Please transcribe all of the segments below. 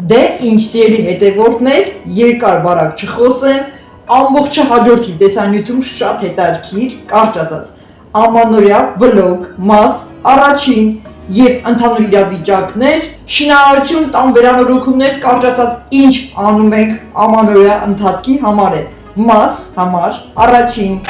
Դե ինչ սիրելի հետևորդներ, երկար բարակ չխոսեմ, ամբողջը հաջորդի տեսանյութում շատ հետաքրքիր, կարճ ասած, ամանորյա վլոգ, մաս, առաջին եւ ընդհանուր իրավիճակներ, շինարարություն տան վերանորոգումներ, կարճ ասած, ինչ անում եք ամանորյա ընթացքի համար է, մաս համար, առաջին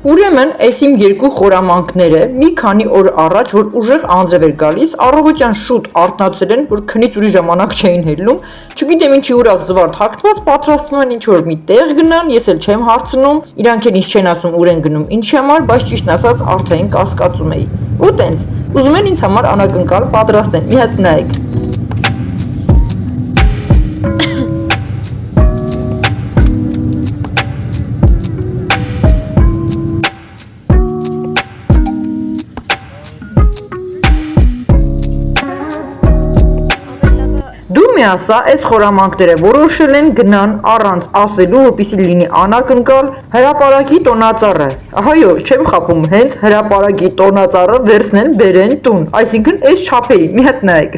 Ուրեմն, այս իմ երկու խորամանքները մի քանի օր առաջ, որ ուժեղ անձրև էր գալիս, առավոտյան շուտ արթնացել են, որ քնից ուրիշ ժամանակ չէին ելնում, չգիտեմ ինչի ուրախ զվարթ հագնված, պատրաստվում են ինչ-որ մի տեղ գնան, ես էլ չեմ հարցնում, իրանք էլ ինձ չեն ասում ուր են գնում, ինչի համար, բայց ճիշտն ասած արդեն կասկածում էի։ Ու տենց, ուզում են ինձ համար անակնկալ պատրաստեն, մի հատ նայեք։ Ասա, այս խորամանքները որոշել են գնան առանց ասելու, որպեսզի լինի անակնկալ հրապարակի տոնածառը։ Այո, չեմ խաբում, հենց հրապարակի տոնածառը վերցնեն բերեն տուն, այսինքն այս չափերի, մի հատ նայեք։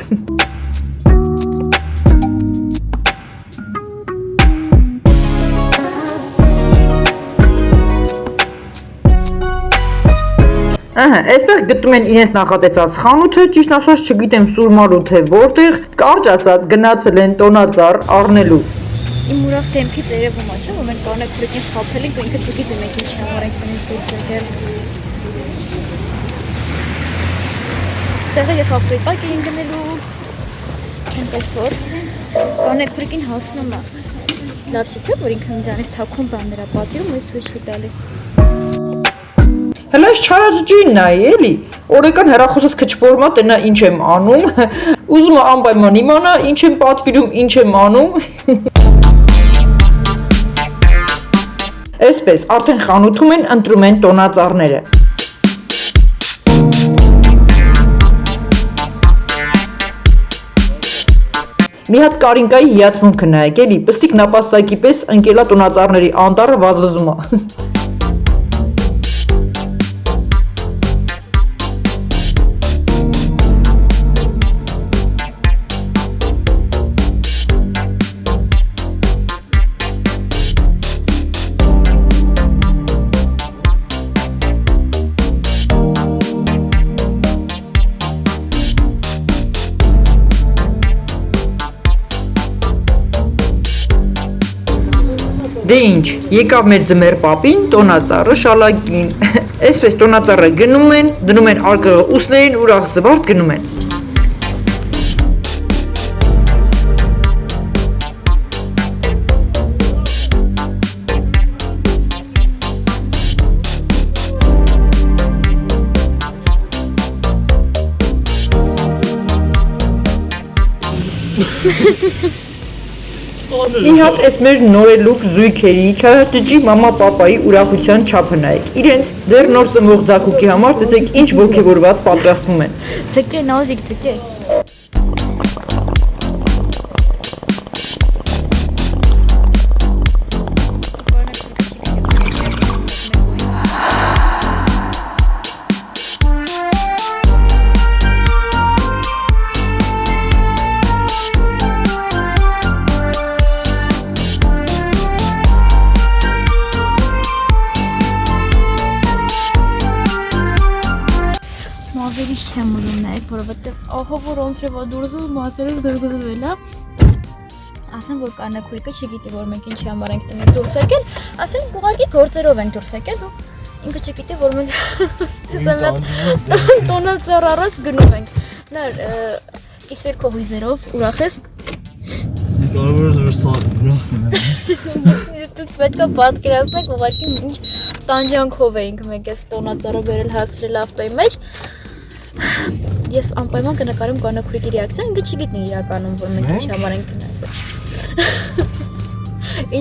Այստեղ գտնում են իրենց նախատեսած խանութը, ճիշտ ասած չգիտեմ սուրմալու թե որտեղ, կարճ ասած գնացել են տոնածառ առնելու։ Իմ ուրախ դեմքից երևում է, չէ՞, որ մենք կանեքրիկին խաբել ենք ու ինքը չգիտեմ եք ինչի համար ենք տնից դուրս եկել։ Ստեղը ես ավտոյի տակ էին գնելու, այնպես որ կանեքրիկին հասնում է։ Լավ չի, չէ՞, որ ինքը ինձանից թաքուն բաներ է պատիրում ու ես ցույց չի տալի։ Հələ չարաջին նայի էլի, օրեկան հեռախոսս քչվորմա տնա ինչ եմ անում, ուզում է անպայման իմանա, ինչ եմ պատվիրում, ինչ եմ անում։ Այսպես, արդեն խանութում են ընտրում են տոնածառները։ Մի հատ կարինկայի հիացմունքը նայեք էլի, պստիկ նապաստակի պես ընկելա տոնածառների անտառը վազվզում է։ Դե ինչ, եկավ մեր ձմեր պապին, տոնածառը շալակին, այսպես տոնածառը գնում են, դնում են արկղը ուսներին, ուրախ զվարթ գնում են։ Մի հատ այս մեր նորելուկ զույգերի չարաճճի մամա պապայի ուրախության չափը նայեք, իրենց դեռ նոր ծնվող ձագուկի համար տեսեք ինչ ոգևորված պատրաստվում են։ Ձգե, նազիկ ձգե։ Մազերից չեմ ուզում նայեք, որովհետև ահա որ ոնցրև ադուրզու մազերից գրգզվել է։ Ասեն որ կանեքուրիկը չգիտի որ մենք ինչի համար ենք տնից դուրս եկել, ասեն ուղղակի գործերով ենք դուրս եկել ու ինքը չգիտի որ մենք տոնածառ առած գնում ենք։ Նար կիսվեր քո հույզերով ուրախ ես։ Կարևորը որ սա ուրախ եմ։ Դուք պետք է պատկերացնեք ուղղակի ինչ տանջանքով էինք մենք այս տոնածառը վերել հասրել ավտոյի մեջ։ Ես անպայման կնկարեմ կանեքուրիկի ռեակցիան, ինքը չգիտնի իրականում որ մենք ինչի համար ենք գնացել։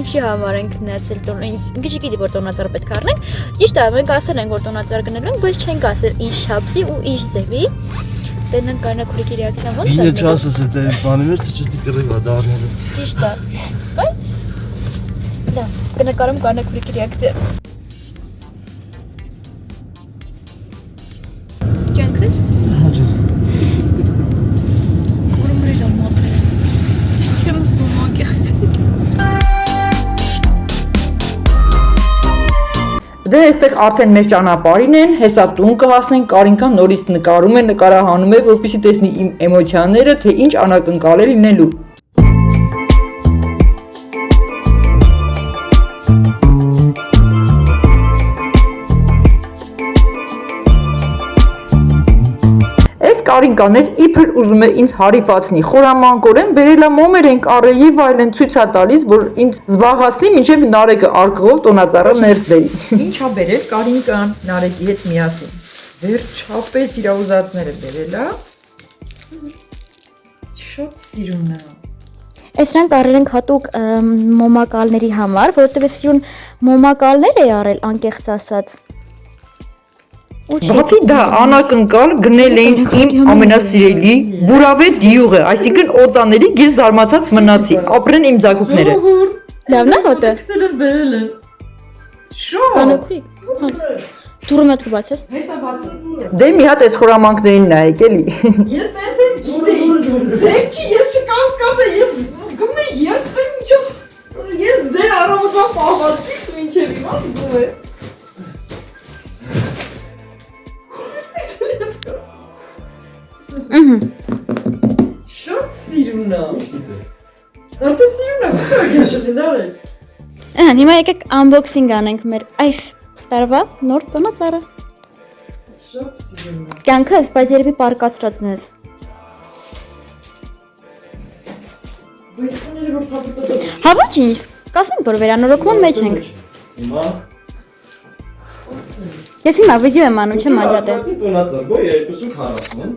Ինչի համար ենք գնացել ինքը չգիտի որ տոնածառը պետք է առնենք։ Ճիշտ է, մենք ասել ենք որ տոնածառ գնելու ենք, բայց չենք ասել ինչ չափսի ու ինչ ձևի։ Տենան կանեքուրիկի ռեակցիան ո՞նց է։ Ինքը չասես է բանի մեջ չճի կռիվ է դառնալու։ Ճիշտ է։ Բայց լավ, կնկարեմ կանեքուրիկի ռեակցիան։ այստեղ արդեն մեր ճանապարհին են, հեսա տուն կհասնենք, Կարինկան նորից նկարում է, նկարահանում է, որպեսզի տեսնի իմ էմոցիաները, թե ինչ անակնկալ է լինելու։ Այս Կարինկաներ իբր ուզում է ինձ հարիվացնի, խորամանկորեն բերելա մոմեր ենք առել եւ այլն ցույցա տալիս, որ ինձ զբաղացնի մինչեւ Նարեկը արկղով տոնածառը ներս դեի։ Ինչա բերել Կարինկան Նարեկի հետ միասին։ Վերջապես իր ուզածները բերելա։ Շատ սիրուն է։ Այսրանք առել ենք հատուկ մոմակալների համար, որովհետև սիրուն մոմակալներ է առել անկեղծ ասած։ Բացի դա անակնկալ գնել էին իմ ամենասիրելի բուրավետ յուղը, այսինքն օծաների ես զարմացած մնացի, ապրեն իմ ձագուկները։ Լավն է հոտը։ Կտել են բերել են։ Շո։ Տանոքրիկ։ Դուրը մտք բացես։ Հեսա բացը։ Դե մի հատ այս խորամանկներին նայեք էլի։ Ես տենց եմ գիտեի։ Ձեր չի, ես չկասկածա, ես զգում եմ երբեք միջով ես ձեր առավոտվա պահվածից մինչև հիմա զգում եմ։ Շատ սիրուն է։ Արդեն սիրուն է, ո՞ր է դարել։ Հիմա եկեք unboxing անենք մեր այս տարվա նոր տոնածառը։ Շատ սիրուն է։ Կյանքս, բայց երևի պարկացրածն ես։ Բայց քաները որ թափի Հա ոչինչ, կասենք որ վերանորոգման մեջ ենք։ Հիմա Ես հիմա վիդեո եմ անում, չեմ անջատել։ Տոնածառ, գոյ 240։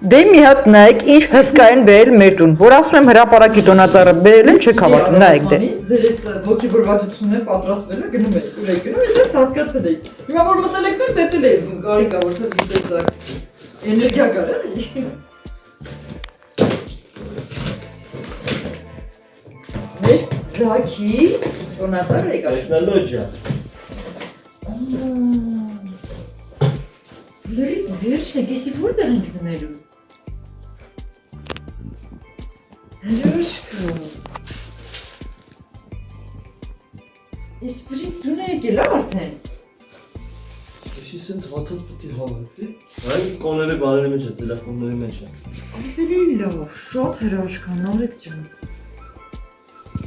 Դե մի հատ նայեք ինչ հսկա են բերել մեր տուն, որ ասում եմ հրապարակի տոնածառը բերել են, չեք հավատում, նայեք դե։ Ձեր այս ոգևորվածությունը պատրաստվել է գնում եք, ուր եք գնում, ես հասկացել եք։ Հիմա որ մտել եք դուրս հետել եք, կարիքա որ ցած գիտեցակ։ Էներգիա կար էլի։ Մեր ձաքի տոնածառը եկա։ Տեխնոլոգիա։ Լրիվ վերջն է, կեսի որտեղ ենք դնելու։ Հրոշկո։ Ես պրիցուն է եկել արդեն։ Εσύ սենց հաթատ պիտի հավատի։ Այն կոները բարերի մեջ է, տելեֆոնների մեջ է։ Ավելի լավ, շատ հրաշքան, Նարեկ ջան։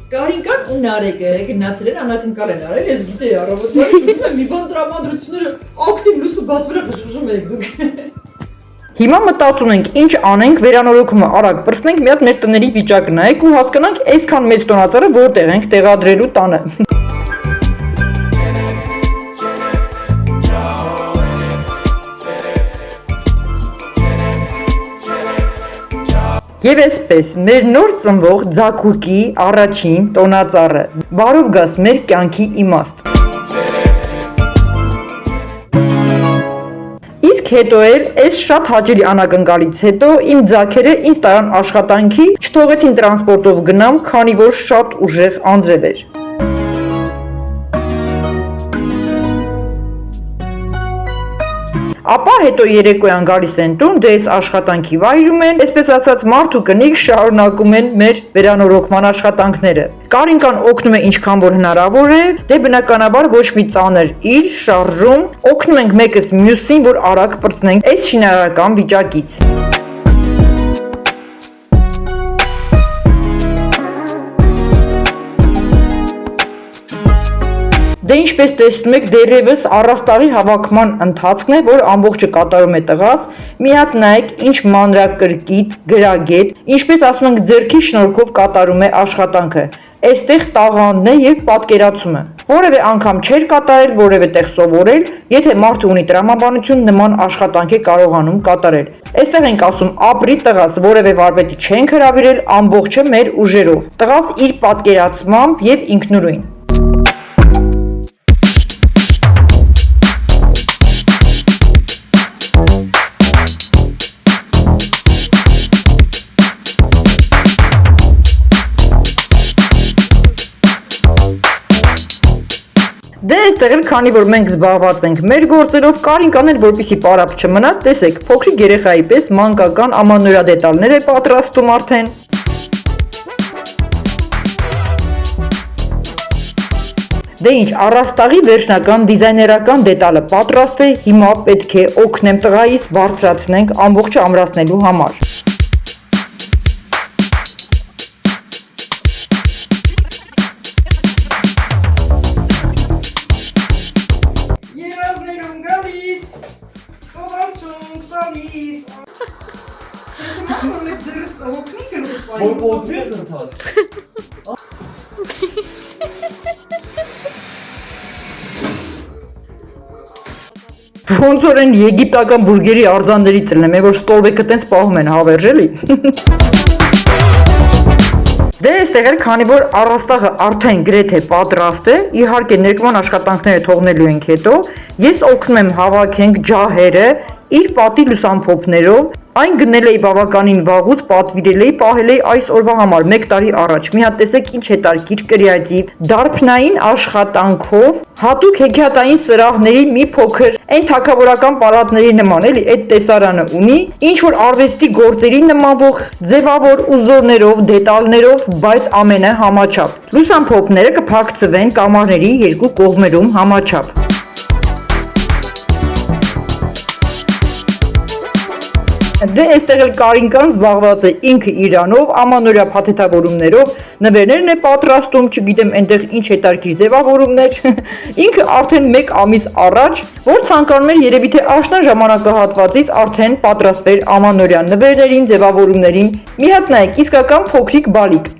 Կարինկան ու Նարեկը գնացել են անակնկալ են արել, ես գիտեի առավոտվա ուզում եմ մի բան տրամադրությունները ակտիվ լույսը բացվել է խշշում եք դուք։ Հիմա մտածում ենք ինչ անենք, վերանորոգումը արագ պրծնենք, մի հատ մեր տների վիճակը նայենք ու հասկանանք այսքան մեծ տոնածառը որտեղ ենք տեղադրելու տանը։ Եվ այսպես, մեր նոր ծնվող ձագուկի առաջին տոնածառը, բարով գաս մեր կյանքի իմաստ։ Իսկ հետո էլ, այս շատ հաճելի անակնկալից հետո, իմ ձագերը ինձ տարան աշխատանքի, չթողեցին տրանսպորտով գնամ, քանի որ շատ ուժեղ անձև էր։ Ապա հետո երեկոյան գալիս են տուն, դե այս աշխատանքի վայրում են, այսպես ասած մարդու կնիկ շարունակում են մեր վերանորոգման աշխատանքները։ Կարինկան օգնում է ինչքան որ հնարավոր է, դե բնականաբար ոչ մի ծանր իր շարժում, օգնում ենք մեկս մյուսին, որ արագ պրծնենք այս շինարարական վիճակից։ Դե ինչպես տեսնում եք, դեռևս առաստաղի հավաքման ընթացքն է, որ ամբողջը կատարում է տղաս, մի հատ նայեք ինչ մանրակրկիտ, գրագետ, ինչպես ասում ենք ձեռքի շնորհքով կատարում է աշխատանքը, այստեղ տաղանդն է և պատկերացումը, որևէ անգամ չէր կատարել, որևէ տեղ սովորել, եթե մարդը ունի տրամաբանություն նման աշխատանք է կարողանում կատարել, այստեղ ենք ասում ապրի տղաս, որևէ վարպետի չենք հրավիրել, ամբողջը մեր ուժերով, տղաս իր պատկերացմամբ և ինքնուրույն։ Դե այստեղ էլ քանի որ մենք զբաղված ենք մեր գործերով, Կարինկան էլ որպեսի պարապ չմնա, տեսեք, փոքրիկ երեխայի պես մանկական ամանորյա դետալներ է պատրաստում արդեն։ Դե ինչ, առաստաղի վերջնական դիզայներական դետալը պատրաստ է, հիմա պետք է օգնեմ տղայիս բարձրացնենք ամբողջը ամրացնելու համար։ Երազներում գալիս, խողարցում գալիս։ Մամա ձերս հոգնի կլուպայ։ Ո՞ր ընթաց։ Ոնց որ են եգիպտական բուրգերի արձանների ծնեմ է, որ ստոլբեկը տենց պահում են հավերժելի։ Դե այստեղ էլ քանի որ առաստաղը արդեն գրեթե պատրաստ է, իհարկե ներկման աշխատանքները թողնելու ենք հետո, ես օգնում եմ հավաքենք ջահերը իր պատի լուսամփոփներով, այն գնել էի բավականին վաղուց, պատվիրել էի, պահել էի այս օրվա համար 1 տարի առաջ։ Մի հատ տեսեք ինչ հետարքիր կրեատիվ, դարբնային աշխատանքով, հատուկ հեքիաթային սրահների մի փոքր, այն թագավորական պալատների նման էլի, այդ տեսարանը ունի, ինչ որ արվեստի գործերի նմանվող ձևավոր ուզորներով, դետալներով, բայց ամենը համաչափ։ Լուսամփոփները կփակցվեն կամարների երկու կողմերում համաչափ։ Դե այստեղ էլ Կարինկան զբաղված է ինքը իրանով, ամանորյա փաթեթավորումներով, նվերներն է պատրաստում, չգիտեմ այնտեղ ինչ հետարքիր ձևավորումներ, ինքը արդեն 1 ամիս առաջ, որ ցանկանում էր երևի թե աշնան ժամանակահատվածից արդեն պատրաստվեր ամանորյա նվերներին, ձևավորումներին, մի հատ նայեք, իսկական փոքրիկ բալիկ։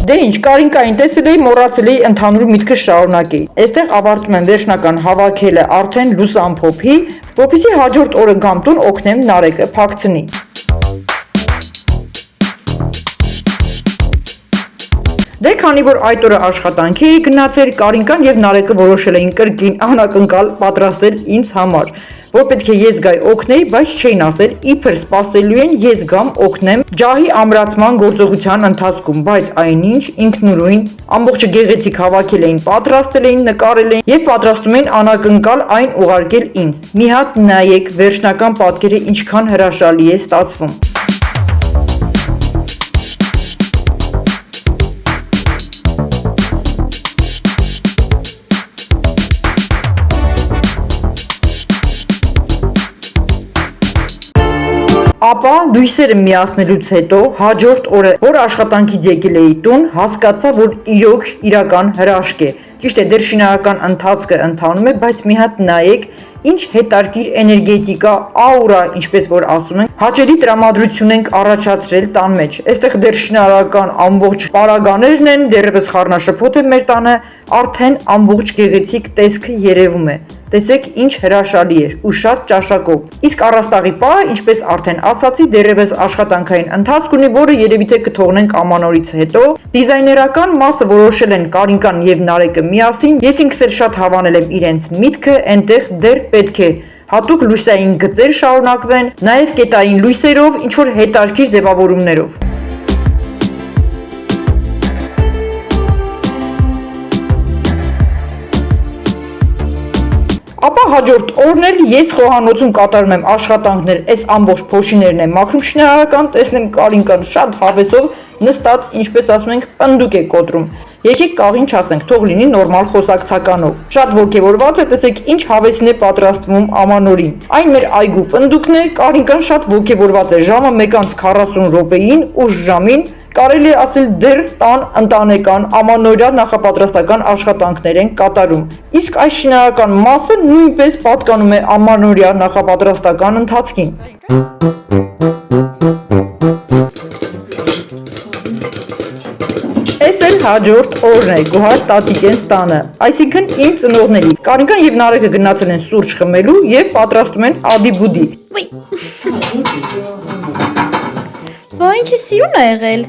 Դե ինչ, Կարինկային տեսել էի, մոռացել էի ընդհանուր միտքը շարունակեի։ Այստեղ ավարտում եմ վերջնական հավաքելը արդեն լուսամփոփի, որպեսզի հաջորդ օրը գամ տուն օգնեմ Նարեկը փակցնի։ Դե քանի որ այդ օրը աշխատանքի էի գնացել, Կարինկան եւ Նարեկը որոշել էին կրկին անակնկալ պատրաստել ինձ համար, որ պետք է ես գայի օգնեի, բայց չէին ասել, իբր սպասելու են ես գամ օգնեմ ջահի ամրացման գործողության ընթացքում, բայց այնինչ ինքնուրույն ամբողջը գեղեցիկ հավաքել էին, պատրաստել էին, նկարել էին եւ պատրաստում էին անակնկալ այն ուղարկել ինձ։ Մի հատ նայեք վերջնական պատկերը ինչքան հրաշալի է ստացվում։ Ապա լույսերը միացնելուց հետո հաջորդ օրը, որ աշխատանքից եկել էի տուն, հասկացա, որ իրոք իրական հրաշք է։ Ճիշտ է, դեռ շինարարական ընթացքը ընթանում է, բայց մի հատ նայեք, ինչ հետարքիր էներգետիկա, աուրա, ինչպես որ ասում են, հաճելի տրամադրություն ենք առաջացրել տան մեջ։ Այստեղ դեռ շինարարական ամբողջ պարագաներն են, դեռևս խառնաշփոթ է մեր տանը, արդեն ամբողջ գեղեցիկ տեսքը երևում է։ Տեսեք ինչ հրաշալի էր ու շատ ճաշակով։ Իսկ առաստաղի պահը, ինչպես արդեն ասացի, դեռևս աշխատանքային ընթացք ունի, որը երևի թե կթողնենք ամանորից հետո։ Դիզայներական մասը որոշել են Կարինկան եւ Նարեկը միասին։ Ես ինքս էլ շատ հավանել եմ իրենց միտքը, այնտեղ դեռ պետք է հատուկ լույսային գծեր շարունակվեն, նաեւ կետային լույսերով, ինչ որ հետարքիր ձևավորումներով։ Ապա հաջորդ օրն էլ ես խոհանոցում կատարում եմ աշխատանքներ, այս ամբողջ փոշիներն եմ մաքրում շինարարական, տեսնեմ Կարինկան շատ հավեսով նստած, ինչպես ասում ենք, պնդուկ է կոտրում։ Եկեք կաղին չասենք, թող լինի նորմալ խոսակցականով։ Շատ ոգևորված է, տեսեք ինչ հավեսին է պատրաստվում ամանորին։ Այն մեր այգու պնդուկն է, Կարինկան շատ ոգևորված է, ժամը 1:40 րոպեին, ուշ ժամին կարելի է ասել դեռ տան ընտանեկան ամանորյա նախապատրաստական աշխատանքներ են կատարում։ Իսկ այս շինարարական մասը նույնպես պատկանում է ամանորյա նախապատրաստական ընթացքին։ Այս էլ հաջորդ օրն է, Գոհար տատիկենց տանը, այսինքն իմ ծնողների։ Կարինկան եւ Նարեկը գնացել են սուրճ խմելու եւ պատրաստում են ադի-բուդի։ Բա ինչ է սիրուն ա եղել։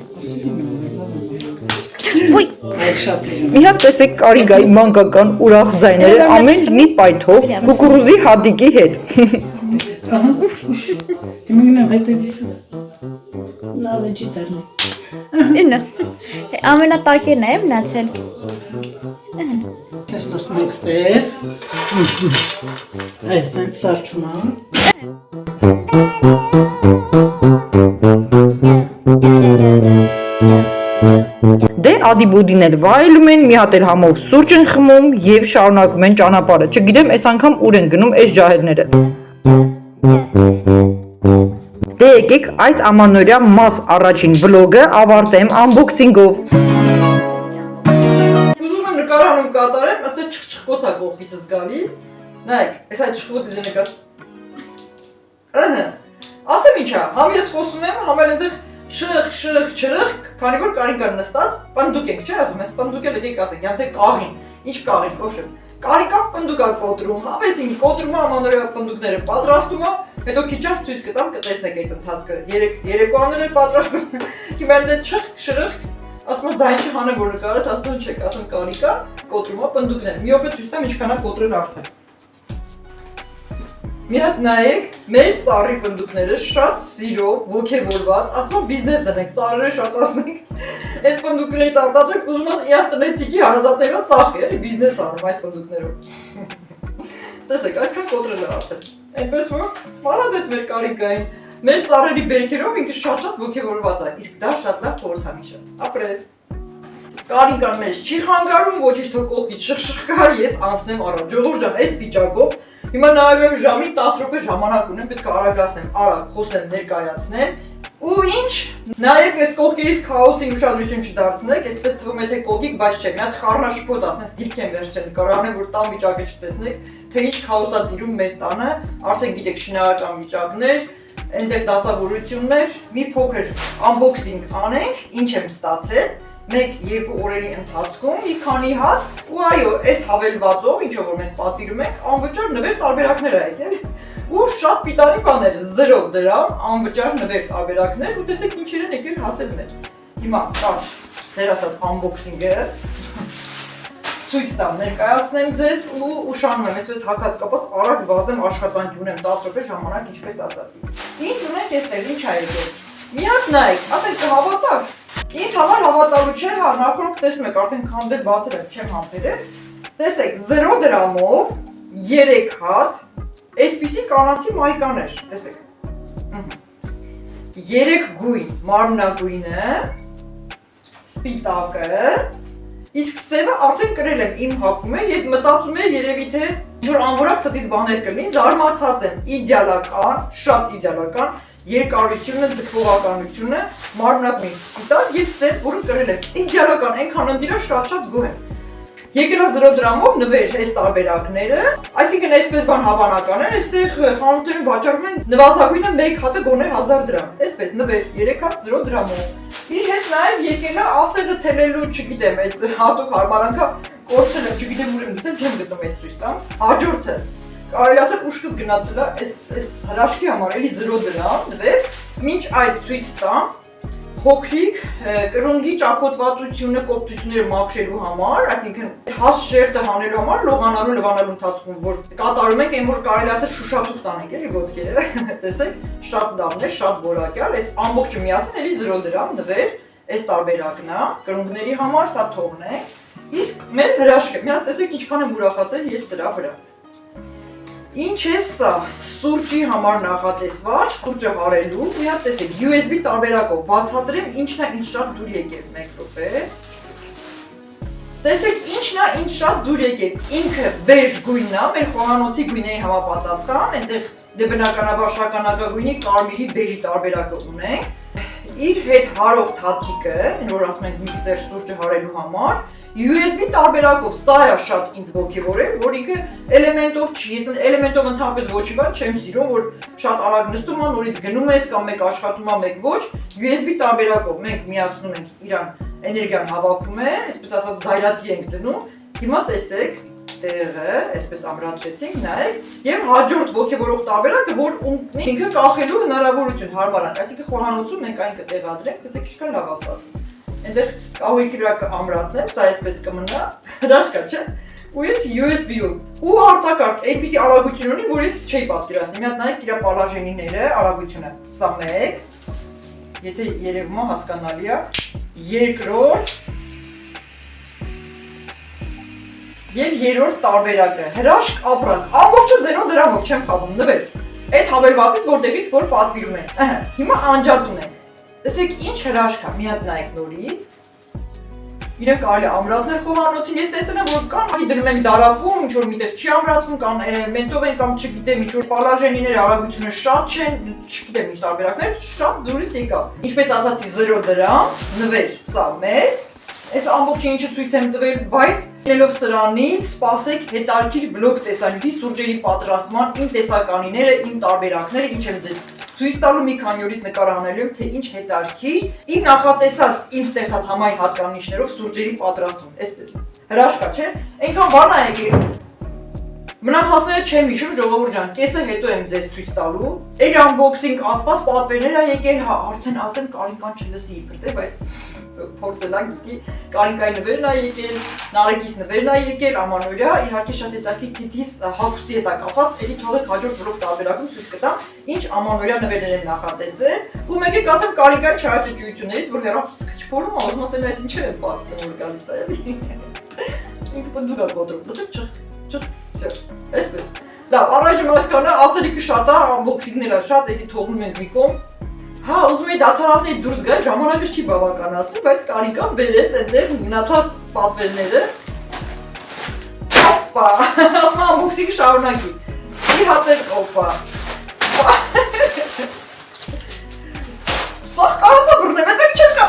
Մի հատ տեսեք Կարինկայի մանկական ուրախ ձայները ամեն մի պայթող կուկուռուզի հատիկի հետ։ Ահա։ Հիմա հետևից։ Լավ է չի դառնա։ Ինը։ Ամենատակերն է մնացել։ Ես նստում եմ ստեղ։ Այստեղ սարճում եմ։ Դե ադիբոդին էլ վայելում են, մի հատ էլ համով սուրճ են խմում եւ շարունակում են ճանապարհը։ Չգիտեմ, այս անգամ ուր են գնում այս ջահելները։ Դե եկեք այս ամանորյա մաս առաջին վլոգը ավարտեմ անբոքսինգով։ Ուզում եմ նկարանում կատարեմ, այստեղ չխչխկոց է կողքիցս գալիս։ Նայեք, այս այդ չխկոտից է նկար։ Ահա։ Ասեմ ինչա, համ ես խոսում եմ, համ էլ այնտեղ շրխ, քանի որ կարիկան նստած, պնդուկ ենք, չէ՞ ասում, ես պնդուկ էլ եկեք ասենք, ям թե կաղին, ինչ կաղին, ոչմ։ Կարիկա պնդուկա կոտրում, հավեսին կոտրում է ամանորյա պնդուկները պատրաստում է, հետո քիչած ցույց կտամ կտեսնեք այդ ընթացքը։ Երեկոաներ էլ պատրաստում։ Հիմա դե շրխ, ասում եմ ձայն չհանը որ նկարես, ասում եմ չեք, ասում կարիկա կոտրում է պնդուկները։ Մի օգուտ ցույց տամ ինչքան է կոտրել արդեն։ Մի հատ նայեք, մեր ծառի պնդուկները շատ սիրով, ոգևորված, ասում եմ բիզնես դնենք, ծառերը շատացնենք։ Այս պնդուկներից արտադրենք, ուզում եմ իաս տնեցիկի հարազատներով ծախի, էլի բիզնես անում այս պնդուկներով։ Տեսեք, այսքան կոտրել է արդեն։ Այնպես որ մանադեց մեր կարիկային, մեր ծառերի բերքերով ինքը շատ ոգևորված է, իսկ դա շատ լավ խորհրդանիշ է։ Ապրես։ Կարիկան մեզ չի խանգարում, ոչինչ թող կողքից շխշխկա, ես անցնեմ առաջ։ Ժողովուրդ ջան, այս վիճակով հիմա նայում եմ ժամի 10 րոպե ժամանակ ունեմ, պետք է արագացնեմ, արագ խոսեմ, ներկայացնեմ։ Ու ինչ, նաև այս կողքերից քաոսի ուշադրություն չդարձնեք, այսպես թվում է թե կողքիկ, բայց չէ, մի հատ խառնաշփոթ ասես դիրք եմ վերցրել, կարողանեմ որ տան վիճակը չտեսնեք, թե ինչ քաոս է տիրում մեր տանը, արդեն գիտեք շինարարական վիճակներ, այնտեղ դասավորություններ, մի փոքր unboxing անենք, ինչ եմ ստացել։ 1-2 օրերի ընթացքում մի քանի հատ ու այո, այս հավելվածով, ինչով որ մենք պատվիրում ենք, անվճար նվեր տարբերակներ ա եկել ու շատ պիտանի բաներ, 0 դրամ, անվճար նվեր տարբերակներ ու տեսեք ինչեր են եկել հասել մեզ։ Հիմա կա ձեր ասած unboxing-ը, ցույց տամ, ներկայացնեմ ձեզ ու ուշանում եմ, այսպես հակած կապած արագ վազեմ աշխատանքի ունեմ 10 րոպե ժամանակ ինչպես ասացի։ Ինչ ունենք այստեղ, ինչ ա եկել։ Մի հատ նայեք, ասենք կհավատաք։ Ինձ համար հավատալու չէ, հա, նախորդ տեսնում եք, արդեն քանդել բացել եմ, չեմ համբերել։ Տեսեք, 0 դրամով 3 հատ այսպիսի կանացի մայկաներ, տեսեք։ 3 գույն, մարմնագույնը, սպիտակը, իսկ սևը արդեն կրել եմ իմ հագում է եւ մտածում եմ երևի թե ինչ-որ անորակ ստից բաներ կլինի, զարմացած եմ, իդեալական, շատ իդեալական, երկարությունը, ձգվողականությունը, մարմնագույն սպիտակ եւ սև, որը կրել եմ, իդեալական, այնքան ընդիրա շատ գոհ եմ։ Եկել է 0 դրամով նվեր այս տարբերակները, այսինքն այսպես բան հավանական է, այստեղ խանութներում վաճառում են նվազագույնը 1 հատը գոնե 1000 դրամ, այսպես նվեր 3 հատ 0 դրամով։ Իր հետ նաև եկել է ասեղը թելելու, չգիտեմ, այդ հատուկ հարմարանքա կորցել եմ, չգիտեմ ուր եմ գցել, չեմ գտնում այդ ցույց տամ։ Հաջորդը կարելի ասել ուշքս գնացել է, այս հրաշքի համար էլի 0 դրամ նվեր, մինչ այդ ցույց տամ փոքրիկ կրունգի ճակոտվածությունը, կոպտությունները մաքրելու համար, այսինքն հաս շերտը հանելու համար լողանալու լվանալու ընթացքում, որ կատարում ենք, այն որ կարելի ասել շուշաթուղթ տանենք էլի ոտքերը, տեսեք, շատ լավն է, շատ որակյալ, այս ամբողջը միասին էլի 0 դրամ նվեր, այս տարբերակն է, կրունգների համար սա թողնենք, իսկ մեր հրաշքը, մի հատ տեսեք ինչքան եմ ուրախացել ես սրա վրա։ Ինչ է սա, սուրճի համար նախատեսված, սուրճը հարելու, մի հատ տեսեք, USB տարբերակով բացատրեմ ինչն է ինչ շատ դուր եկել, 1 րոպե։ Տեսեք ինչն է ինչ շատ դուր եկել, ինքը բեժ գույնն է, մեր խոհանոցի գույների համապատասխան, այնտեղ դե բնականաբար շագանակագույնի կարմիրի բեժի տարբերակը ունենք։ Իր հետ հարող թաթիկը, որ ասում ենք միքսեր սուրճը հարելու համար, USB տարբերակով, սա է շատ ինձ ոգևորել, որ ինքը էլեմենտով չի, ես էլեմենտով ընդհանրապես ոչ մի բան չեմ սիրում, որ շատ արագ նստում ա, նորից գնում ես կամ մեկ աշխատում ա, մեկ ոչ, USB տարբերակով մենք միացնում ենք իրան էներգիան հավաքում է, այսպես ասած զայրատի ենք դնում, հիմա տեսեք տեղը, այսպես ամրացրեցինք, նայեք, եւ հաջորդ ոգևորող տարբերակը, որ ունի ինքը կախելու հնարավորություն հարմարանք, այսինքն խոհանոցում մենք այն կտեղադրենք, տեսեք ինչքան լավ է ստացվում։ Այնտեղ կահույքի վրա կամրացնեմ, սա այսպես կմնա, հրաշք է, չէ՞։ ու այդ USB-ով։ Ու արտակարգ այդպիսի արագություն ունի, որ ես չի պատկերացնի։ Մի հատ նայեք իր պալաժենիները, արագությունը։ Սա 1, եթե երևում է հասկանալի է, երկրորդ եւ երրորդ տարբերակը։ Հրաշք ապրանք, ամբողջը 0 դրամով չեմ խաբում, նվեր։ Այդ հավելվածից որտեղից որ պատվիրում են։ Ահա, հիմա անջատ ունենք։ Տեսեք ինչ հրաշք է, մի հատ նայեք նորից։ Իրենք կարելի է ամրացնել խոհանոցին, ես տեսել եմ, որ կան, դնում ենք դարակում, ինչ որ միտեղ չի ամրացվում, կան էլեմենտով են կամ չգիտեմ, ինչ որ պալաժենիները արագությունը շատ չեն, չգիտեմ ինչ տարբերակներ, շատ դուրս եկա։ Ինչպես ասացի 0 դրամ, նվեր, սա մեզ, այս ամբողջը ինչը ցույց եմ տվել, բայց ելնելով սրանից սպասեք հետարքիր վլոգ տեսանյութի սուրճերի պատրաստման իմ տեսականիները, իմ տարբերակները, ինչ եմ ձեզ ցույց տալու մի քանի օրից նկարահանելու եմ, թե ինչ հետարքիր իմ նախատեսած, իմ ստեղծած համայն հատկանիշներով սուրճերի պատրաստում, այսպես։ Հրաշք է, չէ՞։ Այնքան բան ա եկել։ Մնացածները չեմ հիշում, ժողովուրդ ջան, կեսը հետո եմ ձեզ ցույց տալու։ Էլի unboxing ասված պատվերներ ա եկել, հա, արդեն ասեմ Կարինկան չլսի իբրտե, բայց փորձելակ գիտի, Կարինկայի նվերն ա եկել, Նարեկիս նվերն ա եկել, Ամանորյա, իհարկե շատ հետաքրքիր թիթիս հագուստի հետ ա կապված, էլի թողեք հաջորդ վլոգ տարբերակում ցույց կտամ, ինչ Ամանորյա նվերներ եմ նախատեսել, ու մեկ եք ասեմ Կարինկայի չհաճճություններից, որ հեռախոսը քչփորում ա, ուզում ատել այս ինչեր եմ պատմում, որ գալիս ա էլի։ Ինքը պնդուկ ա կոտրում, լսեք չխ, այսպես։ Լավ, առայժմ հասկանա, ասելիքը շատ ա, unboxing-ները շատ, էսի թողնում ենք մի կողմ։ Հա, ուզում էի դադարացնել դուրս գալ, ժամանակը չի բավականացնի, բայց Կարինկան բերեց այնտեղ մնացած պատվերները։ Օպա, ասում unboxing-ը շարունակի։ Մի հատ էլ օպա։ Սա կարացա բռնեմ, այդ մեկ չեմ կա։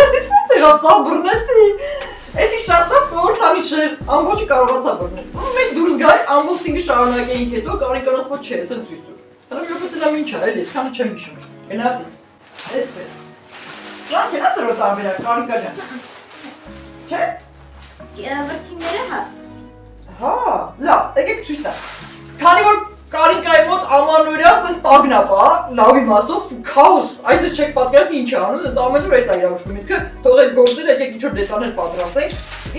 Այս ոնց եղավ, սա բռնեցի։ Էսի շատ լավ խորհրդանիշ էր, ամբողջը կարողացա բռնել։ Մենք դուրս գալ, unboxing-ը շարունակեինք հետո, Կարինկան ասում չէ, ես եմ ցույց տուր։ Հələ մի օգուտ լավ ինչ է, էլի, այսքանը չեմ հիշում։ Գնացի։ Այսպես։ Սրանք են ասել որ տարբերակ, Կարինկա ջան։ Չէ՞։ Վրցինները հա։ Հա, լավ, եկեք ցույց տա։ Քանի որ Կարինկայի մոտ Ամանորյա սենց տագնապ է, լավ իմաստով, քաոս, այսը չեք պատկերացնի ինչ է անում, այդ ամեն օր այդ է իր ուշքում միտքը, թողեք գործել, եկեք ինչ որ դետալներ պատրաստենք,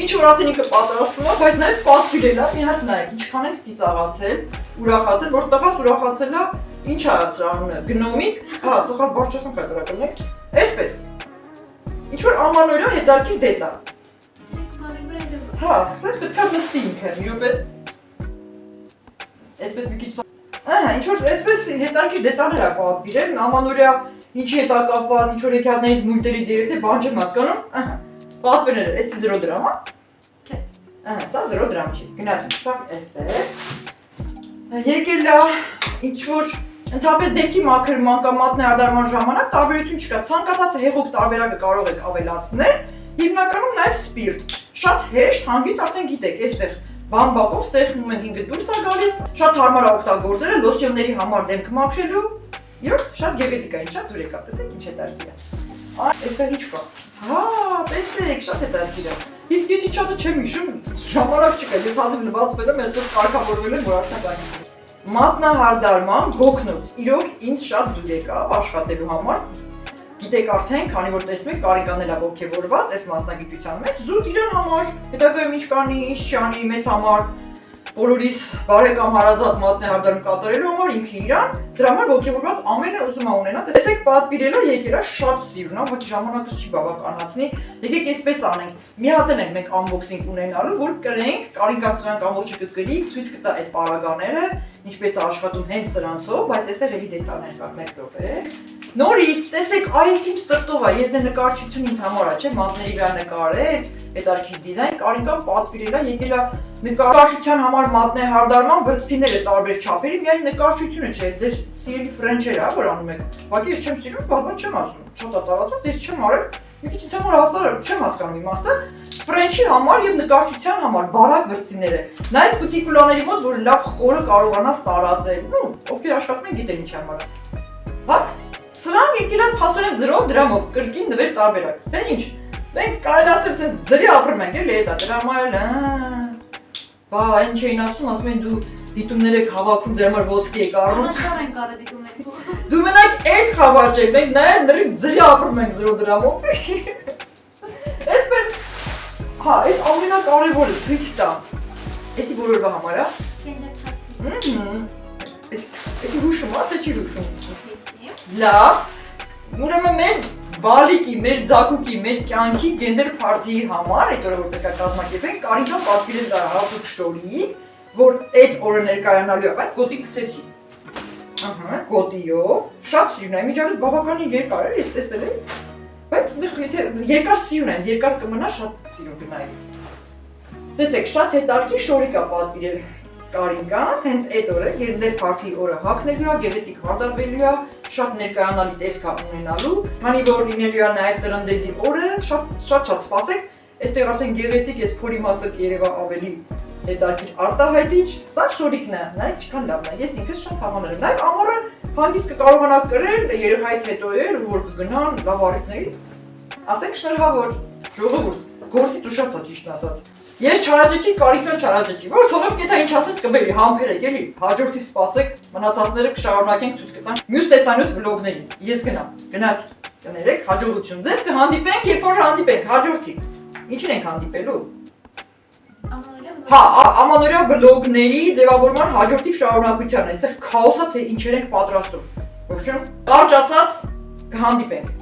ինչ որ արդեն ինքը պատրաստվում է, բայց նաև պատվիրել է, մի հատ նայեք, ինչքան ենք ծիծաղացել, ուրախացել, որ տղաս ուրախացել է, ինչ է սրա անունը, գնոմիկ, հա, սխալ բարձ չասեմ խայտարակելնեք, այսպես, ինչ որ Ամանորյա հետարքիր դետալ։ Հա, սենց պետք է նստի ինքը, մի րոպե։ Այսպես մի քիչ ահա, ինչ որ այսպես հետարքիր դետալներ ա պատվիրել, Ամանորյա ինչի հետ ա կապված, ինչ որ հեքիաթներից մուլտերից երեք թե բան չեմ հասկանում, ահա, պատվերները, էսի 0 դրամ ա։ Ահա, սա 0 դրամ չի, գնացինք, սա այստեղ։ Եկել ա, ինչ որ ընդհանրապես դեպքի մաքրման կամ մատնե հարդարման ժամանակ տարբերություն չկա, ցանկացած հեղուկ տարբերակը կարող եք ավելացնել, հիմնականում նաև սպիրտ, շատ հեշտ, հանգիստ արդեն գիտեք, այստեղ բամբակով սեղմում ենք ինքը դուրս է գալիս, շատ հարմար է օգտագործել, լոսյոնների համար դեմք մաքրելու, իրոք շատ գեղեցիկ է, շատ դուրեկա, տեսեք ինչ հետարքիր է։ Այստեղ ինչ կա։ Հա, տեսեք, շատ հետարքիր է։ Իսկ ես ինչ հատը չեմ հիշում, ժամանակ չկա, ես հազիվ լվացվել եմ, այսպես կարգավորվել եմ, որ արդեն բանի։ Մատնահարդարման գոգնոց, իրոք ինձ շատ դուրեկա աշխատելու համար։ Գիտեք արդեն, քանի որ տեսնում եք Կարինկան էլ է ողջևորված այս մասնագիտության մեջ, զուտ իրեն համար, հետագայում ինչ կանի, ինչ չանի, մեզ համար, բոլորիս բարեկամ հարազատ մատնահարդարում կատարելու համար ինքը իրան, դրա համար ողջևորված ամենը ուզում է ունենա, տեսեք պատվիրելը եկել է շատ սիրուն, ոչ ժամանակս չի բավականացնի, եկեք այսպես անենք, մի հատ էլ ենք մենք unboxing ունենալու, որ կրենք, Կարինկան սրանք ամբողջը կգրի, ցույց կտա այդ պարագաները, ինչպես է աշխատում հենց սրանցով, բայց այստեղ էլի դետալներ կան, մեկ րոպե։ Նորից, տեսեք, այս իմ սրտով է, ես դե նկարչություն ինձ համար է, չէ, մատների վրա նկարել, հետարքիր դիզայն, Կարինկան պատվիրել է, եկել է նկարչության համար մատնե հարդարման վրցիները տարբեր չափերի, միայն նկարչությունը չէ, ձեր սիրելի ֆրենչերը, որ անում եք, ուղղակի ես չեմ սիրում, բան չեմ ասում, շատ է տարածված, ես չեմ արել, մի քիչ ինձ համար հասարակ չեմ հասկանում իմաստը, ֆրենչի համար եւ նկարչության համար բարակ վրցիները, նաեւ կուտիկուլաների մոտ, որ լավ խորը կարողանաս տարածել, ովքեր աշխատում են գիտեն ինչի համար է։ Բա սրանք եկել են փաստորեն 0 դրամով, կրկին նվեր տարբերակ, թե ինչ, մենք կարելի ասել սենց ձրի ապրում ենք, էլի էտա, դրա համար էլ, բա, այն չէին ասում, ասում են դու դիտումներ եք հավաքում, ձեր համար ոսկի եք առնում։ Անասար են կարը դիտում եք։ Դու մենակ այդ խավաճ եք, մենք նաև նրիվ ձրի ապրում ենք 0 դրամով։ Այսպես, հա, այս ամենակարևորը ցույց տա։ Էսի բոլորվա համար է։ Gender party։ Էսի հուշում է, թե չի հուշում։ Լավ։ Ուրեմն մեր բալիկի, մեր ձակուկի, մեր կյանքի գենդեր փարթիի համար, այդ օրը որ պետք է կազմակերպենք, Կարինչան պատվիրել դա հատուկ շորի, որ այդ օրը ներկայանալու է, այդ գոտի գցեցի։ Ահա, գոտիով, շատ սիրուն է, միջավայրից բավականին երկար էր, ես տեսել եմ, բայց եթե երկար սիրուն է, երկար կմնա, շատ սիրուն գնայի։ Տեսեք, շատ հետարքի շորիկ է պատվիրել Կարինկան, հենց այդ օրը, գենդեր փարթիի օրը հագնելու է, գեղեցիկ հարդարվելու է, շատ ներկայանալի տեսք է ունենալու, քանի որ լինելու է նաև տրնդեզի օրը, շատ սպասեք, այստեղ արդեն գեղեցիկ էս փորի մասը կերևա ավելի հետաքրքիր արտահայտիչ, սա շորիկն է, նայեք ինչքան լավն է, ես ինքս շատ հավանել եմ, նաև ամառը հանգիստ կկարողանա կրել, երեխայից հետո էր, որ կգնան լավ առիթների, ասենք շնորհավոր, ժողովուրդ, գործից ուշացա ճիշտն ասած։ Ես չարաճճի, Կարինկան չարաճճի, որ թողով կետա ինչ ասես կբերի, համբերեք էլի, հաջորդի սպասեք, մնացածները կշարունակենք ցույց կտանք մյուս տեսանյութ վլոգներին։ Ես գնամ, գնացի, կներեք, հաջողություն։ Ձեզ կհանդիպենք, երբ որ հանդիպենք, հաջորդի։ Ինչին ենք հանդիպելու։ Հա, ամանորյա վլոգների ձևավորման հաջորդի շարունակության, այստեղ քաոսա թե ինչեր ենք պատրաստում։ Ոչ, կարճ ասած, կհանդիպենք։